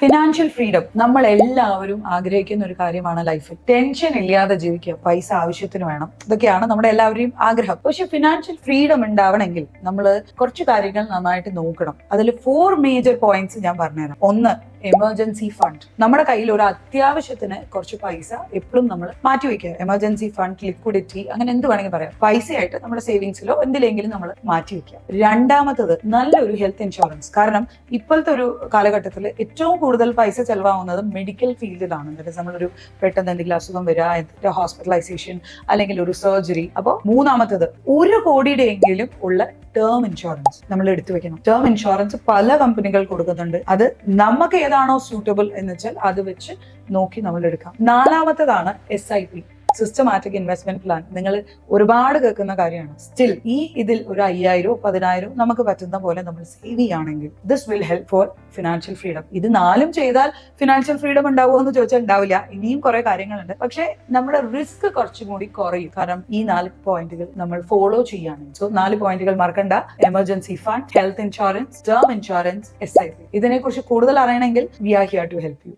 Financial freedom നമ്മൾ എല്ലാവരും ആഗ്രഹിക്കുന്ന ഒരു കാര്യമാണ് ലൈഫിൽ. ടെൻഷൻ ഇല്ലാതെ ജീവിക്കുക, പൈസ ആവശ്യത്തിന് വേണം, ഇതൊക്കെയാണ് നമ്മുടെ എല്ലാവരെയും ആഗ്രഹം. പക്ഷെ ഫിനാൻഷ്യൽ ഫ്രീഡം ഉണ്ടാവണമെങ്കിൽ നമ്മൾ കുറച്ച് കാര്യങ്ങൾ നന്നായിട്ട് നോക്കണം. അതിൽ 4 മേജർ പോയിന്റ്സ് ഞാൻ പറഞ്ഞുതരാം. ഒന്ന്, എമർജൻസി ഫണ്ട്. നമ്മുടെ കയ്യിൽ ഒരു അത്യാവശ്യത്തിന് കുറച്ച് പൈസ എപ്പോഴും നമ്മൾ മാറ്റിവെക്കുക. എമർജൻസി ഫണ്ട്, ലിക്വിഡിറ്റി, അങ്ങനെ എന്ത് വേണമെങ്കിൽ പറയാം. പൈസയായിട്ട് നമ്മുടെ സേവിങ്സിലോ എന്തിലെങ്കിലും നമ്മൾ മാറ്റിവെക്കുക. രണ്ടാമത്തത്, നല്ലൊരു ഹെൽത്ത് ഇൻഷുറൻസ്. കാരണം ഇപ്പോഴത്തെ ഒരു കാലഘട്ടത്തിൽ ഏറ്റവും കൂടുതൽ പൈസ ചെലവാകുന്നത് മെഡിക്കൽ ഫീൽഡിലാണ്. നമ്മളൊരു പെട്ടെന്ന് എന്തെങ്കിലും അസുഖം വരിക, എന്നിട്ട് ഹോസ്പിറ്റലൈസേഷൻ അല്ലെങ്കിൽ ഒരു സർജറി. അപ്പോൾ മൂന്നാമത്തത്, 1 കോടിയുടെയെങ്കിലും ഉള്ള ടേം ഇൻഷുറൻസ് നമ്മൾ എടുത്തു വെക്കണം. ടേം ഇൻഷുറൻസ് പല കമ്പനികൾ കൊടുക്കുന്നുണ്ട്. അത് നമുക്ക് ഏതാണോ സ്യൂട്ടബിൾ എന്ന് വെച്ചാൽ അത് വെച്ച് നോക്കി നമ്മൾ എടുക്കാം. നാലാമത്തതാണ് SIP, സിസ്റ്റമാറ്റിക് ഇൻവെസ്റ്റ്മെന്റ് പ്ലാൻ. നിങ്ങൾ ഒരുപാട് കേൾക്കുന്ന കാര്യമാണ്. സ്റ്റിൽ ഇതിൽ ഒരു 5,000 10,000 നമുക്ക് പറ്റുന്ന പോലെ നമ്മൾ സേവ് ചെയ്യുകയാണെങ്കിൽ this will help four financial freedom. ഇത് 4 ചെയ്താൽ ഫിനാൻഷ്യൽ ഫ്രീഡം ഉണ്ടാവുമോ എന്ന് ചോദിച്ചാൽ ഉണ്ടാവില്ല. ഇനിയും കുറെ കാര്യങ്ങളുണ്ട്. പക്ഷെ നമ്മുടെ റിസ്ക് കുറച്ചും കൂടി കുറയും. കാരണം ഈ 4 പോയിന്റുകൾ നമ്മൾ ഫോളോ ചെയ്യുകയാണെങ്കിൽ. സോ 4 പോയിന്റുകൾ മറക്കണ്ട: emergency fund, health insurance, term insurance, SIP. ഇതിനെ കുറിച്ച് കൂടുതൽ അറിയണമെങ്കിൽ we are here to help U.